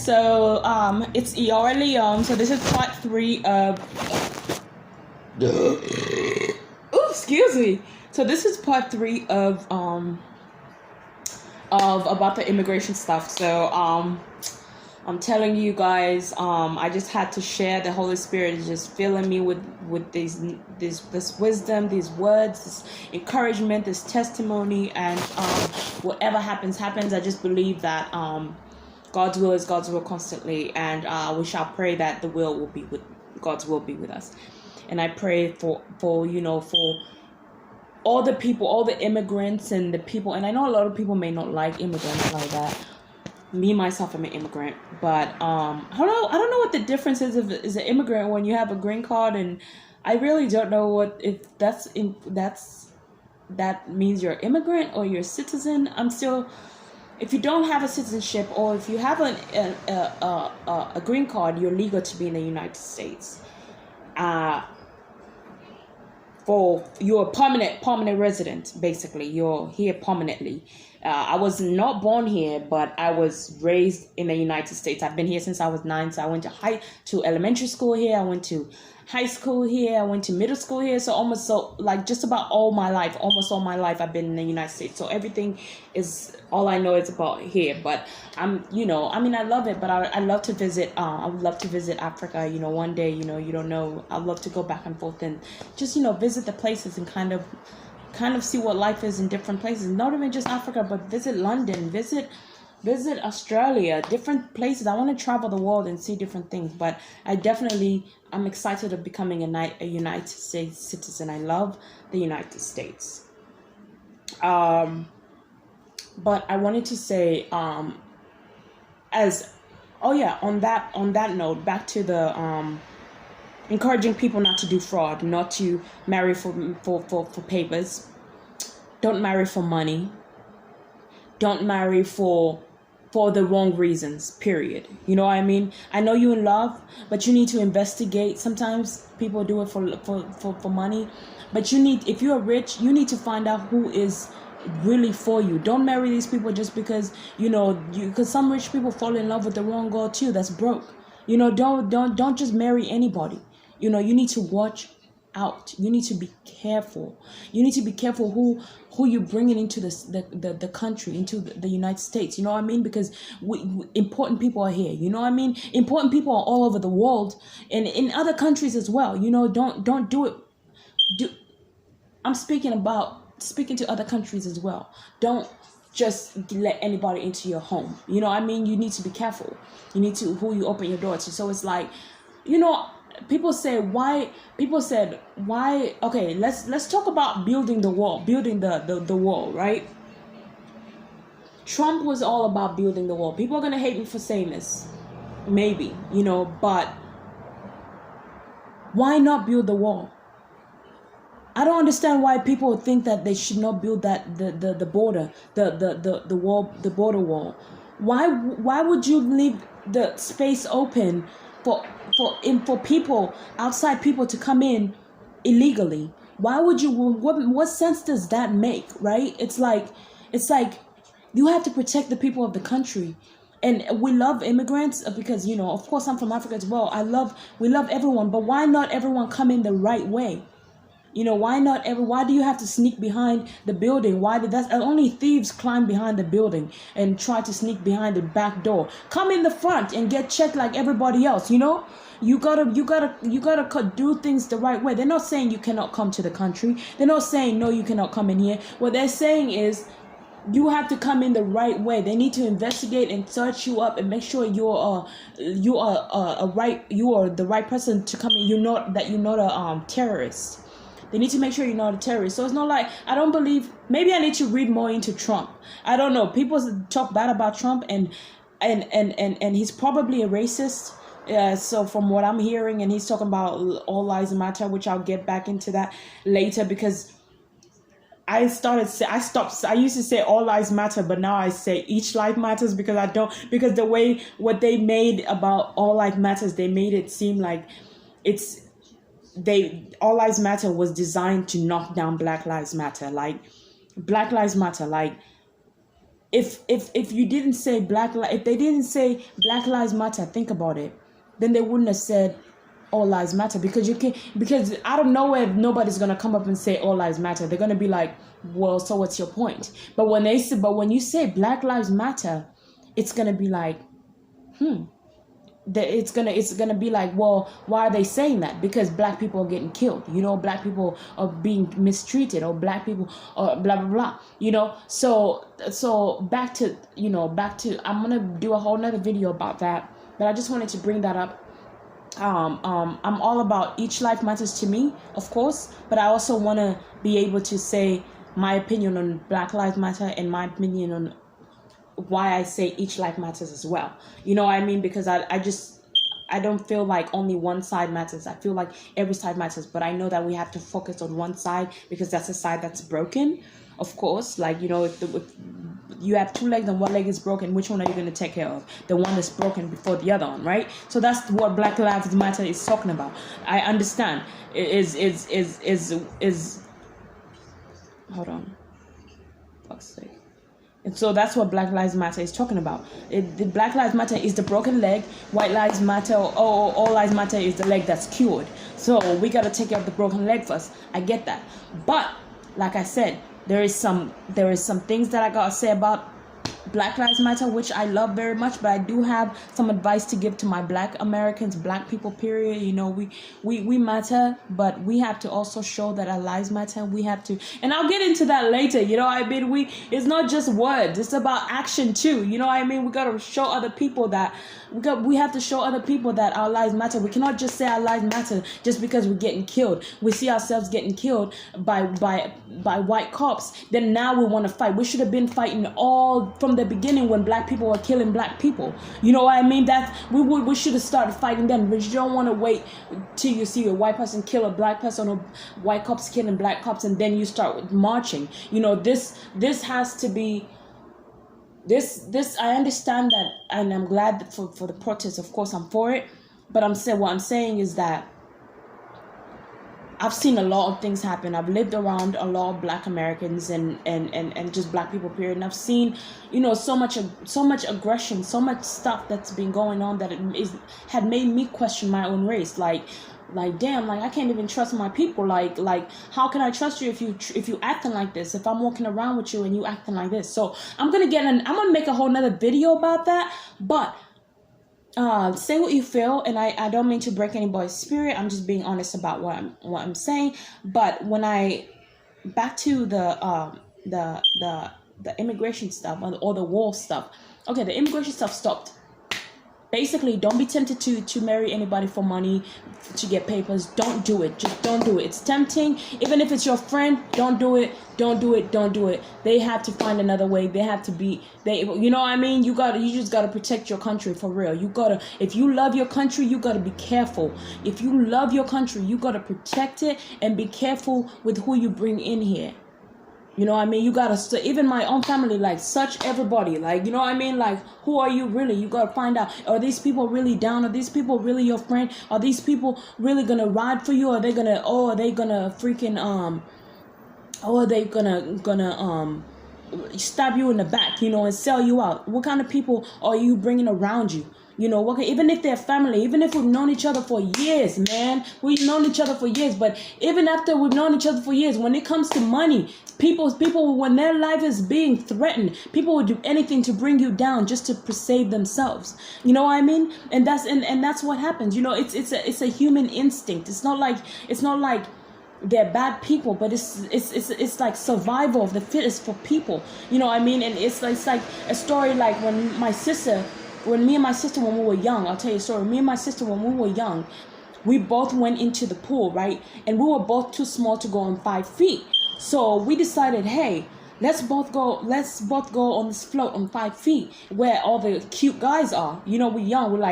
So it's Eora Leon. So this is part 3 of. Oh, excuse me. So this is part 3 of about the immigration stuff. So I'm telling you guys, I just had to share. The Holy Spirit is just filling me with this wisdom, these words, this encouragement, this testimony, and whatever happens. I just believe that God's will is God's will constantly, and we shall pray that the will will be with God's will be with us. And I pray for all the people, all the immigrants and the people, and I know a lot of people may not like immigrants like that. Me myself, I'm an immigrant, but I don't know what the difference is of is an immigrant when you have a green card, and I really don't know what if that means you're an immigrant or you're a citizen. I'm still, if you don't have a citizenship or if you have a green card, you're legal to be in the United States. For you're a permanent resident, basically. You're here permanently. I was not born here, but I was raised in the United States. I've been here since I was 9. So I went to elementary school here. I went to high school here. I went to middle school here. So just about almost all my life, I've been in the United States. So everything is, all I know is about here. But I love it, but I love to visit. I would love to visit Africa, one day, you don't know. I'd love to go back and forth and just, visit the places and kind of see what life is in different places. Not even just Africa, but visit London, visit Australia, different places. I want to travel the world and see different things. But I'm excited of becoming a United States citizen. I love the United States. But I wanted to say, on that note, back to the encouraging people not to do fraud, not to marry for papers. Don't marry for money. Don't marry for the wrong reasons, period. You know what I mean? I know you're in love, but you need to investigate. Sometimes people do it for money, but if you're rich, you need to find out who is really for you. Don't marry these people just because because some rich people fall in love with the wrong girl too that's broke. Don't just marry anybody. You need to watch out. You need to be careful. You need to be careful who you're bringing into the country, into the United States. You know what I mean? Because important people are here. You know what I mean? Important people are all over the world and in other countries as well. Don't do it. I'm speaking to other countries as well. Don't just let anybody into your home. You know what I mean? You need to be careful. You need to who you open your door to. So it's like, people said why. Okay, let's talk about building the wall, the wall, right? Trump was all about building the wall. People are gonna hate me for saying this, maybe, but why not build the wall? I don't understand why people think that they should not build that the border, the wall, the border wall. Why would you leave the space open for people, outside people, to come in illegally? Why would you? What sense does that make, right? It's like you have to protect the people of the country. And we love immigrants because, of course I'm from Africa as well. We love everyone, but why not everyone come in the right way? Why do you have to sneak behind the building? Only thieves climb behind the building and try to sneak behind the back door. Come in the front and get checked like everybody else. You gotta do things the right way. They're not saying you cannot come to the country. They're not saying no, you cannot come in here. What they're saying is you have to come in the right way. They need to investigate and search you up and make sure you are the right person to come in. You're not a terrorist. They need to make sure you're not a terrorist. So it's not like, I don't believe, maybe I need to read more into Trump. I don't know. People talk bad about Trump and he's probably a racist. So from what I'm hearing, and he's talking about all lives matter, which I'll get back into that later, because I used to say all lives matter, but now I say each life matters, because the way what they made about all life matters, they made it seem like all lives matter was designed to knock down Black Lives Matter. Like Black Lives Matter, like if you didn't say if they didn't say Black Lives Matter, think about it, then they wouldn't have said all lives matter, because because out of nowhere nobody's gonna come up and say all lives matter. They're gonna be like, well, so what's your point? But when you say Black Lives Matter, it's gonna be like, it's gonna be like, well, why are they saying that? Because black people are getting killed, black people are being mistreated, or black people or blah blah blah, so back to I'm gonna do a whole nother video about that, but I just wanted to bring that up. I'm all about each life matters to me, of course, but I also want to be able to say my opinion on Black Lives Matter and my opinion on why I say each life matters as well. You know what I mean? Because I don't feel like only one side matters. I feel like every side matters, but I know that we have to focus on one side because that's the side that's broken. Of course, like, if you have two legs and one leg is broken, which one are you going to take care of? The one that's broken before the other one, right? So that's what Black Lives Matter is talking about. I understand. Hold on. Fuck's sake. And so that's what Black Lives Matter is talking about. The Black Lives Matter is the broken leg. White Lives Matter, or all Lives Matter is the leg that's cured. So we got to take care of the broken leg first. I get that. But like I said, there is some things that I got to say about Black Lives Matter, which I love very much, but I do have some advice to give to my Black Americans, Black people, period. We matter, but we have to also show that our lives matter. We have to, and I'll get into that later. It's not just words, it's about action too. We got to show other people that we have to show other people that our lives matter. We cannot just say our lives matter just because we're getting killed. We see ourselves getting killed by white cops. Then now we want to fight. We should have been fighting all from the beginning when black people were killing black people. You know what I mean? That we should have started fighting then. But you don't want to wait till you see a white person kill a black person or white cops killing black cops and then you start marching. This has to be. This I understand that, and I'm glad that for the protest. Of course, I'm for it, but what I'm saying is that I've seen a lot of things happen. I've lived around a lot of Black Americans and just black people, period. And I've seen, so much aggression, so much stuff that's been going on that had made me question my own race. Like damn, like I can't even trust my people. Like how can I trust you if you acting like this? If I'm walking around with you and you acting like this. So I'm gonna make a whole nother video about that. But say what you feel, and I don't mean to break anybody's spirit. I'm just being honest about what I'm saying. But when back to the immigration stuff or the wall stuff. Okay, the immigration stuff stopped. Basically, don't be tempted to marry anybody for money, to get papers. Don't do it. Just don't do it. It's tempting. Even if it's your friend, don't do it. Don't do it. Don't do it. They have to find another way. They have to be. You know what I mean? You just gotta protect your country for real. If you love your country, you gotta be careful. If you love your country, you gotta protect it and be careful with who you bring in here. You know what I mean? You gotta, even my own family, search everybody. You know what I mean? Who are you really? You gotta find out, are these people really down? Are these people really your friend? Are these people really gonna ride for you? Are they gonna freaking, are they gonna stab you in the back, and sell you out? What kind of people are you bringing around you? Even if they're family, even if we've known each other for years, man, we've known each other for years. But even after we've known each other for years, when it comes to money, people, when their life is being threatened, people will do anything to bring you down just to save themselves. You know what I mean? And that's what happens. It's a human instinct. It's not like they're bad people, but it's like survival of the fittest for people. You know what I mean? And it's like a story like when me and my sister, when we were young, I'll tell you a story. Me and my sister, when we were young, we both went into the pool, right? And we were both too small to go on 5 feet. So we decided, hey, let's both go on this float on 5 feet where all the cute guys are. We're young.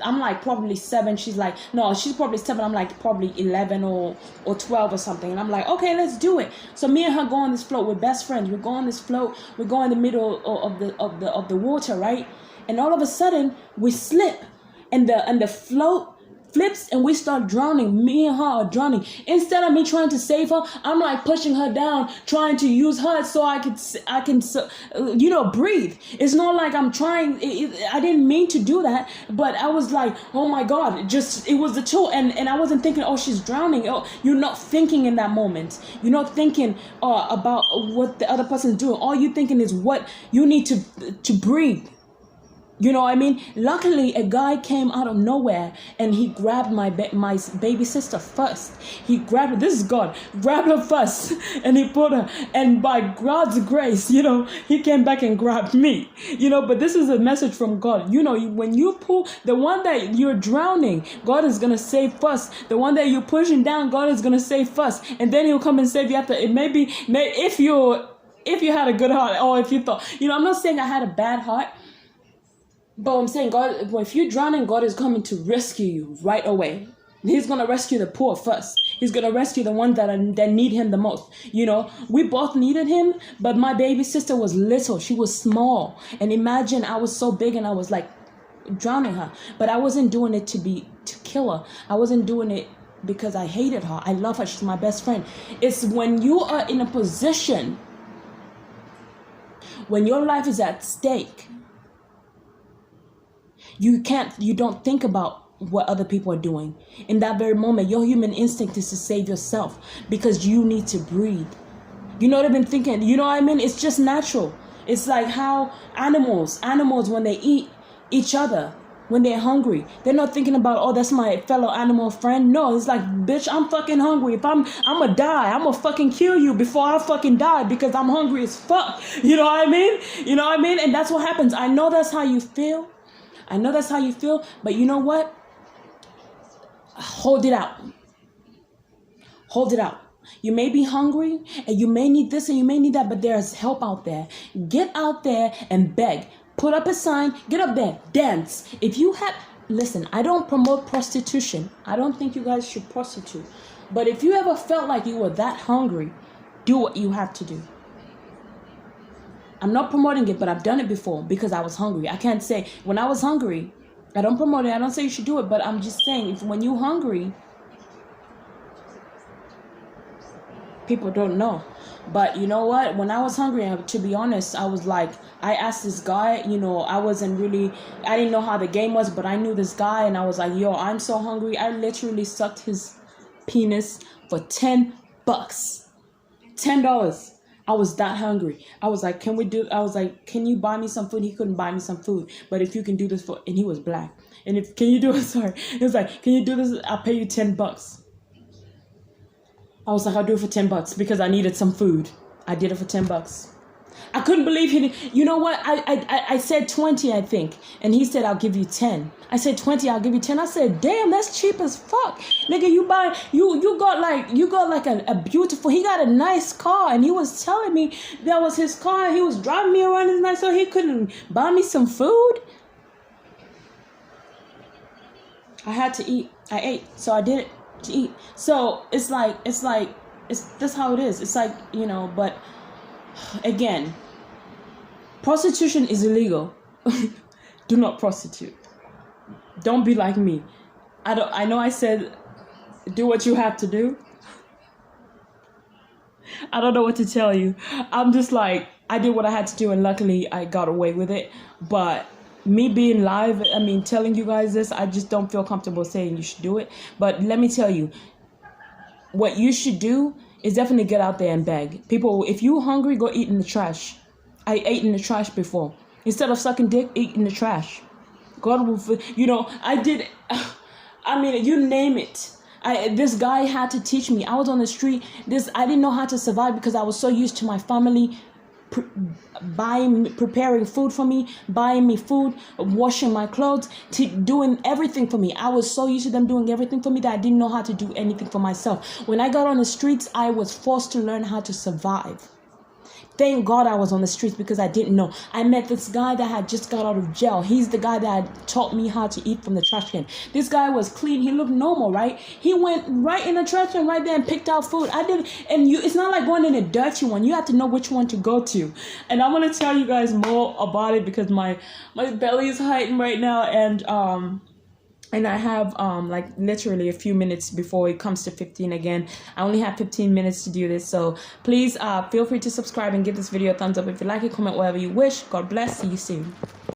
I'm like probably 7. She's probably 7. I'm like probably 11 or 12 or something. And I'm like, okay, let's do it. So me and her go on this float. We're best friends. We go on this float. We go in the middle of the water, right? And all of a sudden we slip, and the float flips and we start drowning. Me and her are drowning. Instead of me trying to save her, I'm like pushing her down, trying to use her so I can breathe. It's not like I'm trying. I didn't mean to do that, but I was like, oh my God, it was the tool, and I wasn't thinking, oh, she's drowning. Oh, you're not thinking in that moment. You're not thinking about what the other person's doing. All you're thinking is what you need to breathe. You know what I mean? Luckily, a guy came out of nowhere and he grabbed my baby sister first. He grabbed her. This is God. Grabbed her first and he put her. And by God's grace, he came back and grabbed me. But this is a message from God. When you pull, the one that you're drowning, God is going to save first. The one that you're pushing down, God is going to save first. And then he'll come and save you after. It maybe if you had a good heart, or if you thought, I'm not saying I had a bad heart. But I'm saying, God, if you're drowning, God is coming to rescue you right away. He's going to rescue the poor first. He's going to rescue the ones that need him the most. We both needed him, but my baby sister was little. She was small. And imagine I was so big and I was like drowning her. But I wasn't doing it to kill her. I wasn't doing it because I hated her. I love her. She's my best friend. It's when you are in a position, when your life is at stake, you don't think about what other people are doing. In that very moment, your human instinct is to save yourself because you need to breathe. You know what I've been thinking? You know what I mean? It's just natural. It's like how animals, when they eat each other, when they're hungry, they're not thinking about, oh, that's my fellow animal friend. No, it's like, bitch, I'm fucking hungry. If I'm gonna die, I'm gonna fucking kill you before I fucking die because I'm hungry as fuck. You know what I mean? And that's what happens. I know that's how you feel. But you know what? Hold it out. You may be hungry and you may need this and you may need that, but there's help out there. Get out there and beg. Put up a sign, get up there, dance. Listen, I don't promote prostitution. I don't think you guys should prostitute. But if you ever felt like you were that hungry, do what you have to do. I'm not promoting it, but I've done it before because I was hungry. I can't say when I was hungry, I don't promote it. I don't say you should do it, but I'm just saying when you're hungry, people don't know. But you know what? When I was hungry, to be honest, I was like, I asked this guy, I didn't know how the game was, but I knew this guy and I was like, yo, I'm so hungry. I literally sucked his penis for $10. $10. I was that hungry. I was like, can you buy me some food? He couldn't buy me some food. But if you can do this and he was black. And he was like, can you do this? I'll pay you $10. I was like, I'll do it for $10 because I needed some food. I did it for $10. I couldn't believe he did. You know what? I said 20, I think. And he said, I'll give you 10. I said 20, I'll give you 10. I said, damn, that's cheap as fuck. Nigga, you got like a beautiful, he got a nice car. And he was telling me that was his car. He was driving me around his nice, so he couldn't buy me some food. I had to eat. I ate. So I did it to eat. So it's that's how it is. It's like, but again, prostitution is illegal. Do not prostitute. Don't be like me. I know I said do what you have to do. I don't know what to tell you. I'm just like, I did what I had to do and luckily I got away with it. But me being live, telling you guys this, I just don't feel comfortable saying you should do it. But let me tell you, what you should do is definitely get out there and beg. People, if you're hungry, go eat in the trash. I ate in the trash before. Instead of sucking dick, eat in the trash. God will, I did, you name it. This guy had to teach me. I was on the street. I didn't know how to survive because I was so used to my family preparing food for me, buying me food, washing my clothes, doing everything for me. I was so used to them doing everything for me that I didn't know how to do anything for myself. When I got on the streets, I was forced to learn how to survive. Thank God I was on the streets because I didn't know. I met this guy that had just got out of jail. He's the guy that had taught me how to eat from the trash can. This guy was clean. He looked normal, right? He went right in the trash can right there and picked out food. It's not like going in a dirty one. You have to know which one to go to. And I want to tell you guys more about it because my belly is hurting right now. And and I have like literally a few minutes before it comes to 15 again. I only have 15 minutes to do this, so please feel free to subscribe and give this video a thumbs up if you like it. Comment whatever you wish. God bless. See you soon.